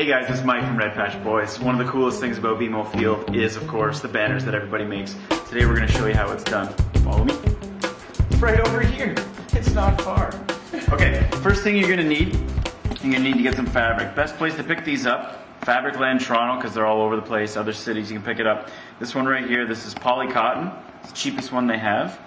Hey guys, this is Mike from Red Patch Boys. One of the coolest things about BMO Field is, of course, the banners that everybody makes. Today we're going to show you how it's done. Follow me. It's right over here. It's not far. Okay, first thing you're going to need to get some fabric. Best place to pick these up, Fabric Land Toronto, because they're all over the place. Other cities you can pick it up. This one right here, this is poly cotton. It's the cheapest one they have.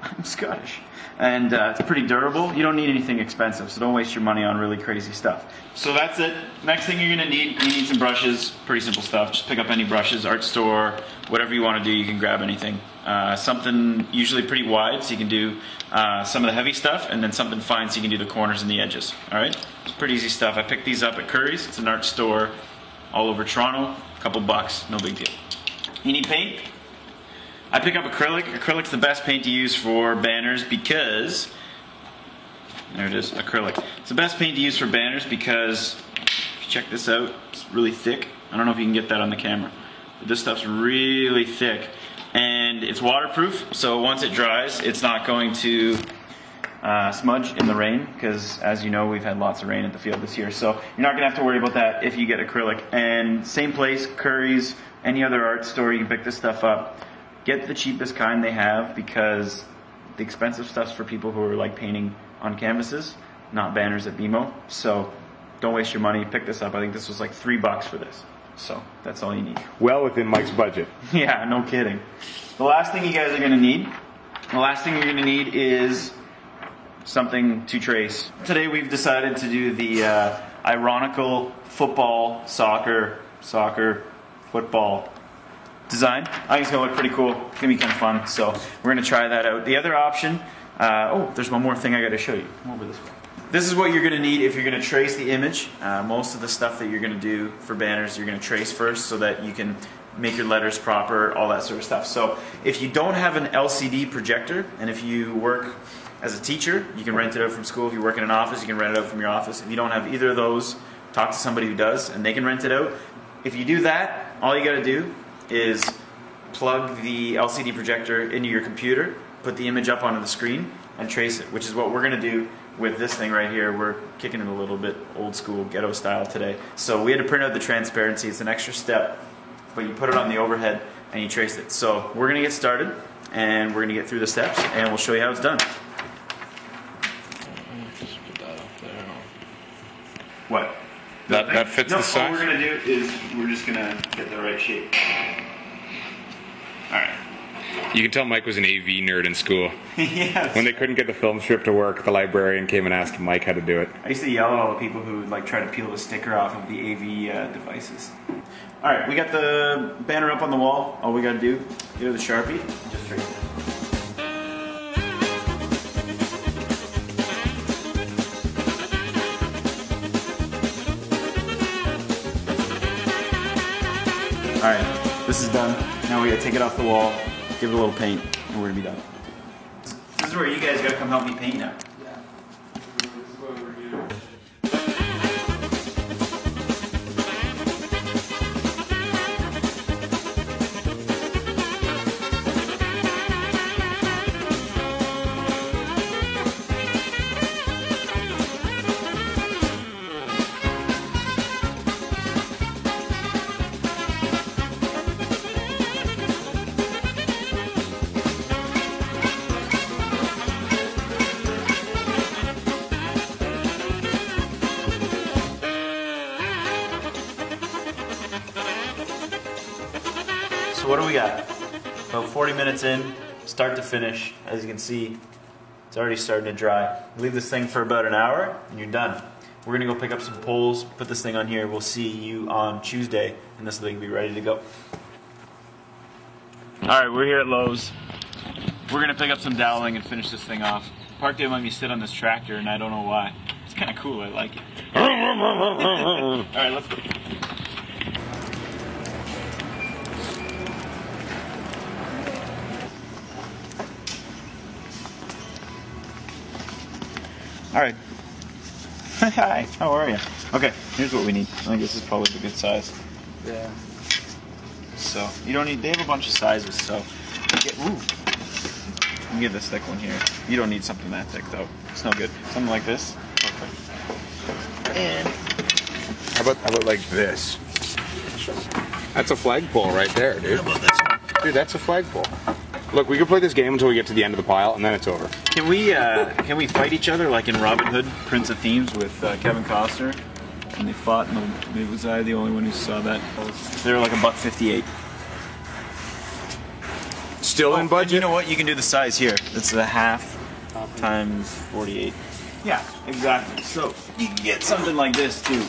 I'm Scottish. And it's pretty durable. You don't need anything expensive, so don't waste your money on really crazy stuff. So that's it. Next thing you're going to need, you need some brushes. Pretty simple stuff. Just pick up any brushes, art store, whatever you want to do, you can grab anything. Something usually pretty wide, so you can do some of the heavy stuff, and then something fine so you can do the corners and the edges. Alright? It's pretty easy stuff. I picked these up at Curry's. It's an art store all over Toronto. A couple bucks, no big deal. You need paint. I pick up acrylic. Acrylic's the best paint to use for banners because, there it is, acrylic. It's the best paint to use for banners because, if you check this out, it's really thick. I don't know if you can get that on the camera, but this stuff's really thick. And it's waterproof, so once it dries, it's not going to smudge in the rain, because as you know, we've had lots of rain at the field this year, so you're not going to have to worry about that if you get acrylic. And same place, Curry's, any other art store, you can pick this stuff up. Get the cheapest kind they have, because the expensive stuff's for people who are like painting on canvases, not banners at BMO. So don't waste your money, pick this up. I think this was like $3 for this. So that's all you need. Well within Mike's budget. Yeah, no kidding. The last thing you guys are gonna need, is something to trace. Today we've decided to do the ironical football, soccer, football design. I think it's gonna look pretty cool. It's gonna be kind of fun, so we're gonna try that out. The other option, oh, there's one more thing I gotta show you. Come over this way. This is what you're gonna need if you're gonna trace the image. Most of the stuff that you're gonna do for banners, you're gonna trace first so that you can make your letters proper, all that sort of stuff. So if you don't have an LCD projector, and if you work as a teacher, you can rent it out from school. If you work in an office, you can rent it out from your office. If you don't have either of those, talk to somebody who does, and they can rent it out. If you do that, all you gotta do is plug the LCD projector into your computer, put the image up onto the screen, and trace it, which is what we're going to do with this thing right here. We're kicking it a little bit old school, ghetto style today. So we had to print out the transparency. It's an extra step, but you put it on the overhead and you trace it. So we're going to get started, and we're going to get through the steps, and we'll show you how it's done. Just put that up there. What? That fits the size? All we're going to do is we're just going to get the right shape. Alright. You can tell Mike was an AV nerd in school. Yes. When they couldn't get the film strip to work, the librarian came and asked Mike how to do it. I used to yell at all the people who would like try to peel the sticker off of the AV devices. Alright, we got the banner up on the wall. All we got to do, get with a Sharpie, and just trace it. Alright, this is done. Now we gotta take it off the wall, give it a little paint, and we're gonna be done. This is where you guys gotta come help me paint now. Yeah. This is what we're doing. So what do we got? About 40 minutes in, start to finish. As you can see, it's already starting to dry. Leave this thing for about an hour, and you're done. We're gonna go pick up some poles, put this thing on here. We'll see you on Tuesday, and this thing will be ready to go. Alright, we're here at Lowe's. We're gonna pick up some doweling and finish this thing off. Park Day let me sit on this tractor, and I don't know why. It's kinda cool, I like it. Alright, let's go. Alright. Hi, how are you? Okay, here's what we need. I think this is probably the good size. Yeah. So, you don't need, they have a bunch of sizes, so, ooh. You can get this thick one here. You don't need something that thick though. It's no good. Something like this, perfect. And How about like this? That's a flagpole right there, dude. How about this one? Dude, that's a flagpole. Look, we can play this game until we get to the end of the pile, and then it's over. Can we fight each other like in Robin Hood, Prince of Thieves with Kevin Costner? And they fought, and was I the only one who saw that? They were like $1.58. Still in budget? You know what? You can do the size here. It's a half times 48. Yeah, exactly. So you can get something like this too,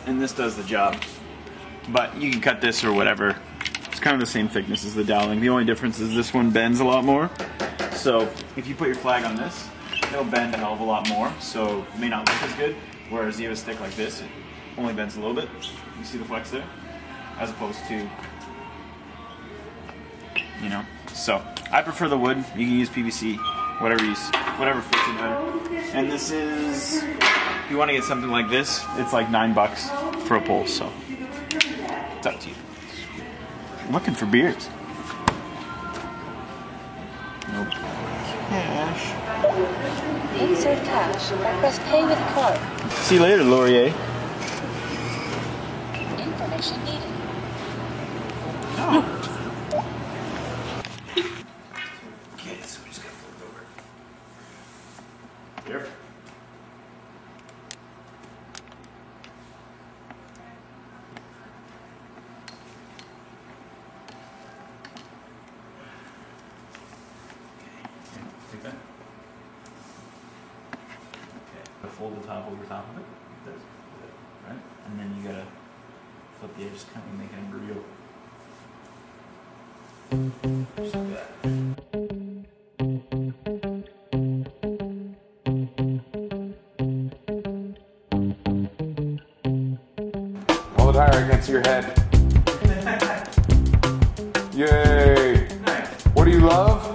and this does the job. But you can cut this or whatever. It's kind of the same thickness as the doweling. The only difference is this one bends a lot more. So if you put your flag on this, it'll bend a hell of a lot more. So it may not look as good. Whereas you have a stick like this, it only bends a little bit. You see the flex there? As opposed to, you know. So I prefer the wood. You can use PVC, whatever fits you better. And this is, if you want to get something like this, it's like $9 for a pole. So it's up to you. I'm looking for beers. Nope. Cash. Insert cash or press pay with card. See you later, Laurier. Information needed. Oh. Okay, so we just gotta flip it over. There. Take that. Okay. Fold the top over top of it. Like this. Right? And then you gotta flip the edges, kind of make it a real. Just like that. Hold it higher against your head. Yay! Nice. What do you love?